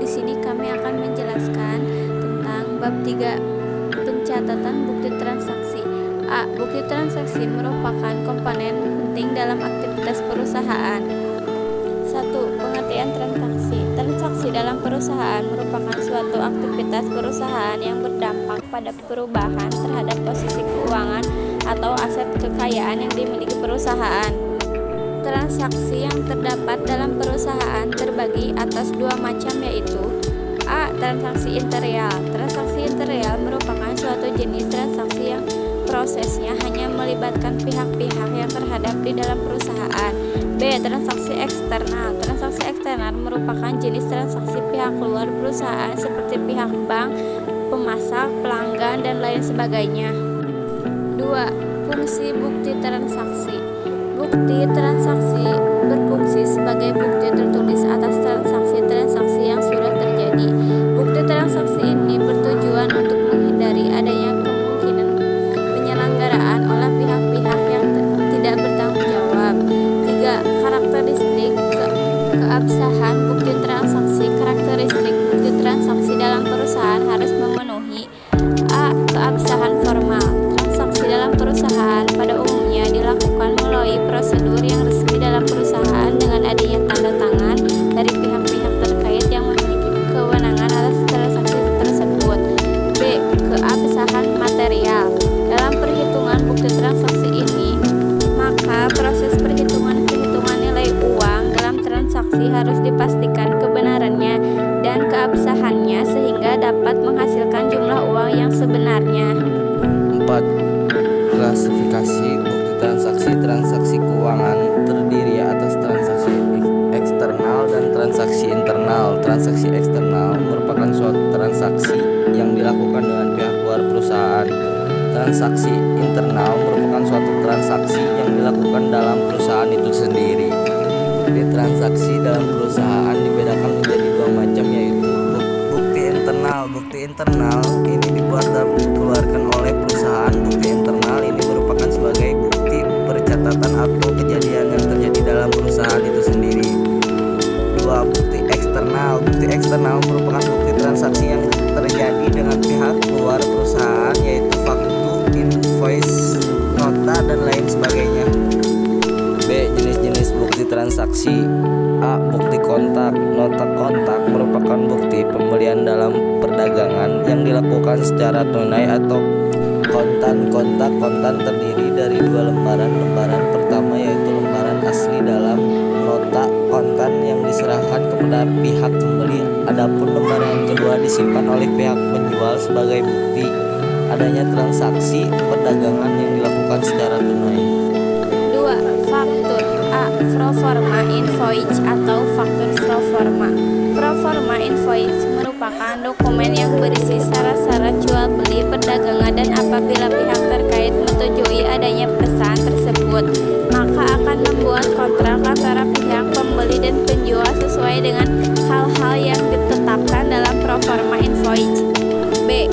Di sini kami akan menjelaskan tentang bab 3, pencatatan bukti transaksi. A. Bukti transaksi merupakan komponen penting dalam aktivitas perusahaan. 1. Pengertian transaksi. Transaksi dalam perusahaan merupakan suatu aktivitas perusahaan yang berdampak pada perubahan terhadap posisi keuangan atau aset kekayaan yang dimiliki perusahaan. Transaksi yang terdapat dalam perusahaan terbagi atas dua macam, yaitu A. Transaksi interior. Transaksi interior merupakan suatu jenis transaksi yang prosesnya hanya melibatkan pihak-pihak yang terhadap di dalam perusahaan. B. Transaksi eksternal. Transaksi eksternal merupakan jenis transaksi pihak luar perusahaan seperti pihak bank, pemasak, pelanggan, dan lain sebagainya. 2. Fungsi bukti transaksi. Bukti transaksi berfungsi sebagai bukti tertulis atas transaksi-transaksi yang sudah terjadi. Bukti transaksi ini bertujuan untuk menghindari adanya kemungkinan penyelenggaraan oleh pihak-pihak yang tidak bertanggung jawab. 3. Karakteristik keabsahan bukti transaksi. Karakteristik bukti transaksi dalam perusahaan harus memenuhi: A. Keabsahan formal. Transaksi dalam perusahaan pada umumnya dilakukan melalui prosedur yang resmi dalam perusahaan dengan adanya tanda tangan dari pihak-pihak terkait yang memiliki kewenangan atas transaksi tersebut. B. Keabsahan material. Dalam perhitungan bukti transaksi ini, maka proses perhitungan nilai uang dalam transaksi harus dipastikan kebenarannya dan keabsahannya sehingga dapat menghasilkan jumlah uang yang sebenarnya. 4. Klasifikasi bukti transaksi. Transaksi keuangan terdiri atas transaksi eksternal dan transaksi internal. Transaksi eksternal merupakan suatu transaksi yang dilakukan dengan pihak luar perusahaan. Transaksi internal merupakan suatu transaksi yang dilakukan dalam perusahaan itu sendiri. Di transaksi dalam perusahaan dibedakan menjadi dua macam, yaitu bukti internal. Bukti internal ini dibuat dan dikeluarkan oleh perusahaan. Bukti internal ini merupakan sebagai bukti percatatan atau kejadian yang terjadi dalam perusahaan itu sendiri. 2. Bukti eksternal. Bukti eksternal merupakan bukti transaksi yang terjadi dengan pihak luar perusahaan, yaitu faktur, invoice, nota, dan lain sebagainya. B. Jenis-jenis bukti transaksi. A. Bukti kontak. Nota kontak merupakan bukti pembelian dalam perdagangan yang dilakukan secara tunai atau kontan. Kontan terdiri dari dua lembaran. Lembaran pertama yaitu lembaran asli dalam nota kontan yang diserahkan kepada pihak pembeli. Adapun lembaran yang kedua disimpan oleh pihak penjual sebagai bukti adanya transaksi perdagangan yang dilakukan secara tunai. 2. Faktur. A. Proforma invoice atau faktur proforma. Proforma invoice merupakan dokumen yang berisi syarat-syarat jual beli perdagangan, dan apabila pihak terkait menyetujui adanya pesan tersebut, maka akan membuat kontrak antara pihak pembeli dan penjual sesuai dengan hal-hal yang ditetapkan dalam proforma invoice. B.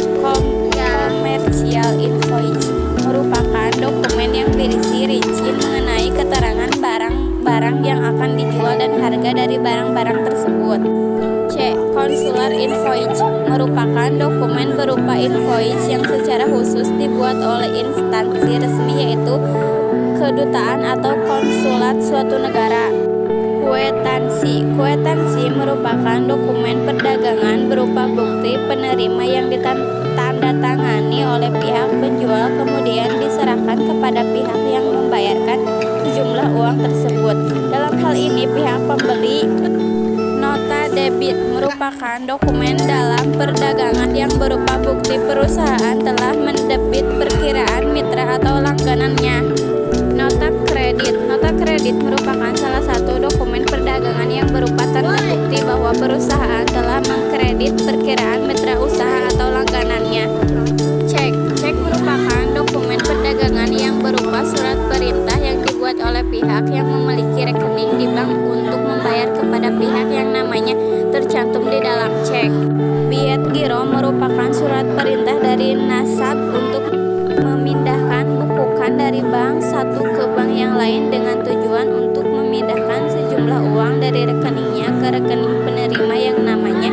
Commercial invoice merupakan dokumen yang berisi rinci mengenai keterangan barang-barang yang akan dijual dan harga dari barang-barang tersebut. C. Consular invoice merupakan dokumen berupa invoice yang secara khusus dibuat oleh instansi resmi, yaitu kedutaan atau konsulat suatu negara. Kwitansi merupakan dokumen perdagangan berupa bukti penerima yang ditandatangani oleh pihak penjual kemudian diserahkan kepada pihak yang membayarkan sejumlah uang tersebut. Dalam hal ini pihak pembeli. Nota debit merupakan dokumen dalam perdagangan yang berupa bukti perusahaan telah mendebit perkiraan mitra atau langganannya. Nota kredit merupakan salah satu dokumen perdagangan yang berupa tanda bukti bahwa perusahaan telah mengkredit perkiraan mitra usaha atau langganannya. Cek merupakan dokumen perdagangan yang berupa surat perintah yang dibuat oleh pihak yang memiliki rekening di bank untuk membayar kepada pihak yang namanya tercantum di dalam cek. Biet giro merupakan surat perintah dari nasab untuk memindahkan bukukan dari bank satu ke bank yang lain dengan tujuan untuk memindahkan sejumlah uang dari rekeningnya ke rekening penerima yang namanya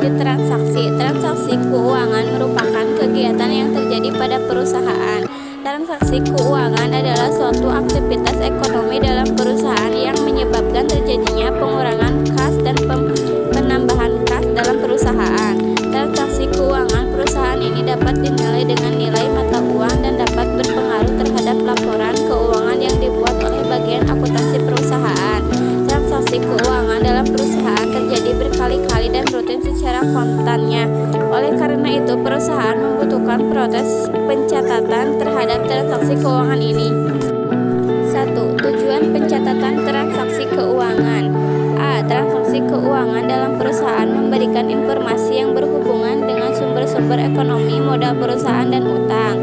bukti transaksi. Transaksi keuangan merupakan kegiatan yang terjadi pada perusahaan. Transaksi keuangan adalah suatu aktivitas ekonomi dalam perusahaan yang menyebabkan terjadinya pengurangan kas dan penambahan kas dalam perusahaan. Transaksi keuangan perusahaan ini dapat dinilai dengan nilai mata uang dan dapat berpengaruh terhadap laporan keuangan yang dibuat oleh bagian akuntansi perusahaan. Transaksi keuangan dalam perusahaan terjadi berkali-kali dan rutin secara kontannya. Oleh karena itu, perusahaan membutuhkan proses pencatatan terhadap transaksi keuangan ini. 1. Tujuan pencatatan transaksi keuangan. A. Transaksi keuangan dalam perusahaan memberikan informasi yang berhubungan dengan sumber-sumber ekonomi, modal perusahaan, dan utang.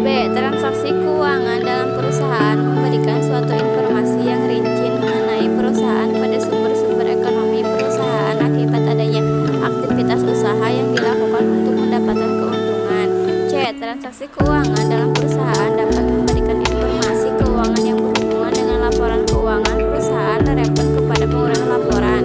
B. Transaksi keuangan dalam perusahaan memberikan suatu informasi yang rinci mengenai perusahaan pada sumber-sumber ekonomi perusahaan akibat adanya aktivitas usaha yang dilakukan untuk mendapatkan keuntungan. C. Transaksi keuangan dalam perusahaan dapat memberikan informasi keuangan yang berhubungan dengan laporan keuangan perusahaan dan respon kepada pengurangan laporan.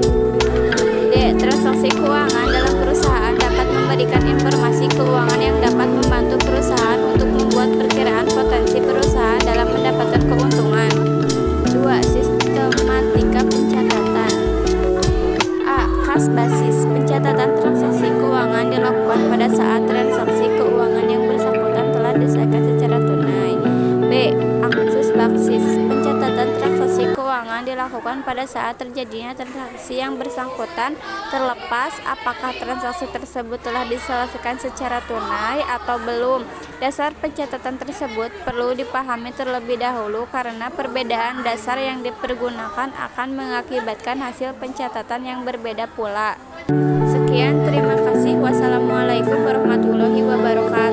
D. Transaksi keuangan dalam perusahaan dapat memberikan informasi keuangan yang dapat membantu perusahaan untuk membuat perkiraan potensi perusahaan dalam mendapatkan keuntungan. 2. Sistematika pencatatan. A. Kas basis. Pencatatan transaksi keuangan dilakukan pada saat transaksi keuangan yang bersangkutan telah diselesaikan secara tunai. B. Aksus basis. Pencatatan transaksi keuangan dilakukan pada saat terjadinya transaksi yang bersangkutan terlepas apakah transaksi tersebut telah diselesaikan secara tunai atau belum. Dasar pencatatan tersebut perlu dipahami terlebih dahulu karena perbedaan dasar yang dipergunakan akan mengakibatkan hasil pencatatan yang berbeda pula. Sekian, terima kasih. Wassalamualaikum warahmatullahi wabarakatuh.